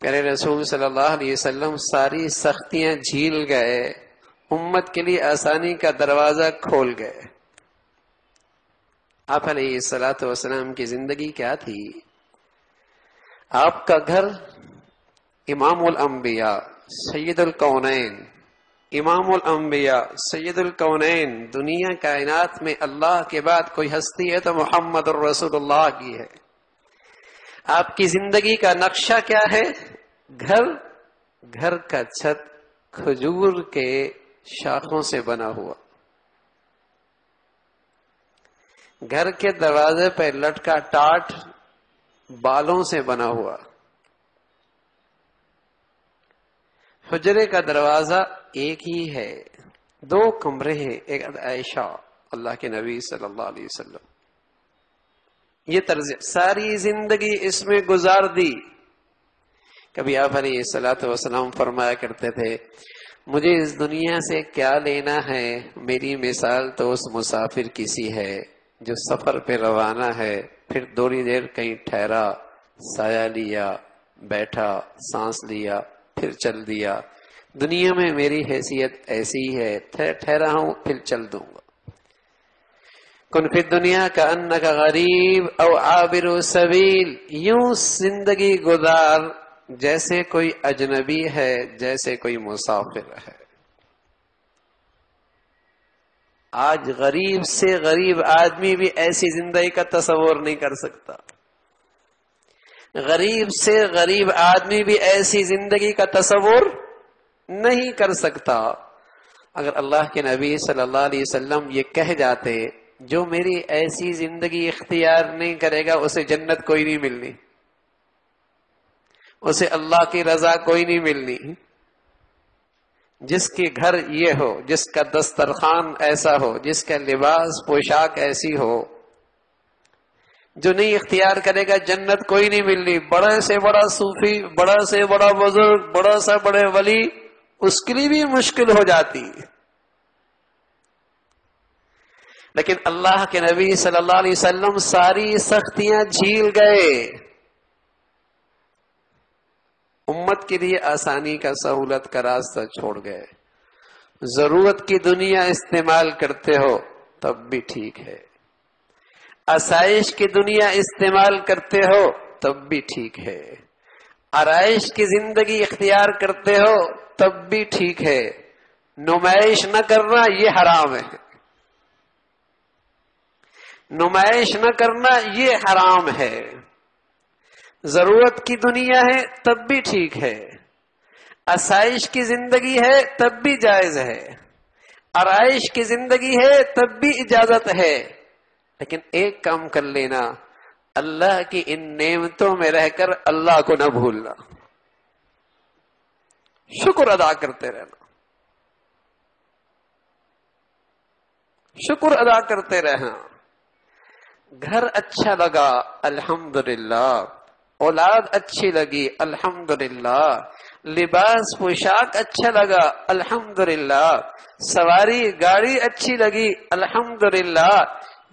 پیارے رسول صلی اللہ علیہ وسلم ساری سختیاں جھیل گئے، امت کے لیے آسانی کا دروازہ کھول گئے۔ آپ علیہ الصلوۃ والسلام کی زندگی کیا تھی؟ آپ کا گھر امام الانبیاء سید الکونین، امام الانبیاء سید الکونین، دنیا کائنات میں اللہ کے بعد کوئی ہستی ہے تو محمد الرسول اللہ کی ہے۔ آپ کی زندگی کا نقشہ کیا ہے؟ گھر کا چھت کھجور کے شاخوں سے بنا ہوا، گھر کے دروازے پہ لٹکا ٹاٹ بالوں سے بنا ہوا، حجرے کا دروازہ ایک ہی ہے، 2 کمرے ہیں، ایک عائشہ اللہ کے نبی صلی اللہ علیہ وسلم، یہ طرز ساری زندگی اس میں گزار دی۔ کبھی آپ علیہ الصلوۃ والسلام فرمایا کرتے تھے، مجھے اس دنیا سے کیا لینا ہے، میری مثال تو اس مسافر کی سی ہے جو سفر پہ روانہ ہے، پھر تھوڑی دیر کہیں ٹھہرا، سایہ لیا، بیٹھا، سانس لیا، پھر چل دیا۔ دنیا میں میری حیثیت ایسی ہے، ٹھہرا ہوں پھر چل دوں گا۔ کن فی الدنیا کأنک غریب او عابر سبیل، یوں زندگی گزار جیسے کوئی اجنبی ہے، جیسے کوئی مسافر ہے۔ آج غریب سے غریب آدمی بھی ایسی زندگی کا تصور نہیں کر سکتا، غریب سے غریب آدمی بھی ایسی زندگی کا تصور نہیں کر سکتا۔ اگر اللہ کے نبی صلی اللہ علیہ وسلم یہ کہہ جاتے، جو میری ایسی زندگی اختیار نہیں کرے گا اسے جنت کوئی نہیں ملنی، اسے اللہ کی رضا کوئی نہیں ملنی۔ جس کے گھر یہ ہو، جس کا دسترخوان ایسا ہو، جس کا لباس پوشاک ایسی ہو، جو نہیں اختیار کرے گا جنت کوئی نہیں ملنی۔ بڑے سے بڑا صوفی، بڑا سے بڑا بزرگ، بڑا سے بڑے ولی، اس کے لیے بھی مشکل ہو جاتی۔ لیکن اللہ کے نبی صلی اللہ علیہ وسلم ساری سختیاں جھیل گئے، امت کے لیے آسانی کا، سہولت کا راستہ چھوڑ گئے۔ ضرورت کی دنیا استعمال کرتے ہو تب بھی ٹھیک ہے، آسائش کی دنیا استعمال کرتے ہو تب بھی ٹھیک ہے، آرائش کی زندگی اختیار کرتے ہو تب بھی ٹھیک ہے، نمائش نہ کرنا یہ حرام ہے، نمائش نہ کرنا یہ حرام ہے۔ ضرورت کی دنیا ہے تب بھی ٹھیک ہے، آسائش کی زندگی ہے تب بھی جائز ہے، آرائش کی زندگی ہے تب بھی اجازت ہے، لیکن ایک کام کر لینا، اللہ کی ان نعمتوں میں رہ کر اللہ کو نہ بھولنا، شکر ادا کرتے رہنا، شکر ادا کرتے رہنا۔ گھر اچھا لگا الحمدللہ، اولاد اچھی لگی الحمدللہ، لباس پوشاک اچھا لگا الحمدللہ، سواری گاڑی اچھی لگی الحمدللہ۔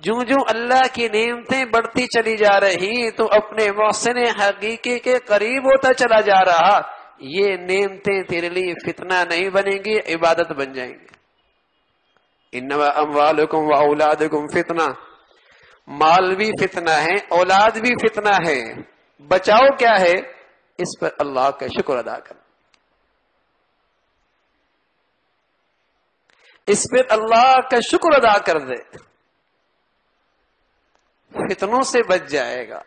جوں جوں اللہ کی نعمتیں بڑھتی چلی جا رہی تو اپنے محسن حقیقی کے قریب ہوتا چلا جا رہا، یہ نعمتیں تیرے لیے فتنہ نہیں بنیں گی، عبادت بن جائیں گی۔ انما اموالکم و اولادکم فتنہ، مال بھی فتنہ ہے، اولاد بھی فتنہ ہے، بچاؤ کیا ہے؟ اس پر اللہ کا شکر ادا کر، اس پر اللہ کا شکر ادا کر دے، فتنوں سے بچ جائے گا۔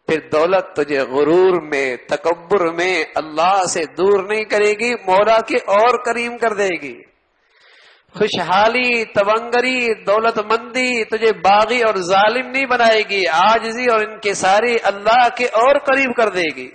پھر دولت تجھے غرور میں، تکبر میں اللہ سے دور نہیں کرے گی، مولا کے اور کریم کر دے گی۔ خوشحالی، تونگری، دولت مندی تجھے باغی اور ظالم نہیں بنائے گی، عاجزی اور انکساری اللہ کے اور قریب کر دے گی۔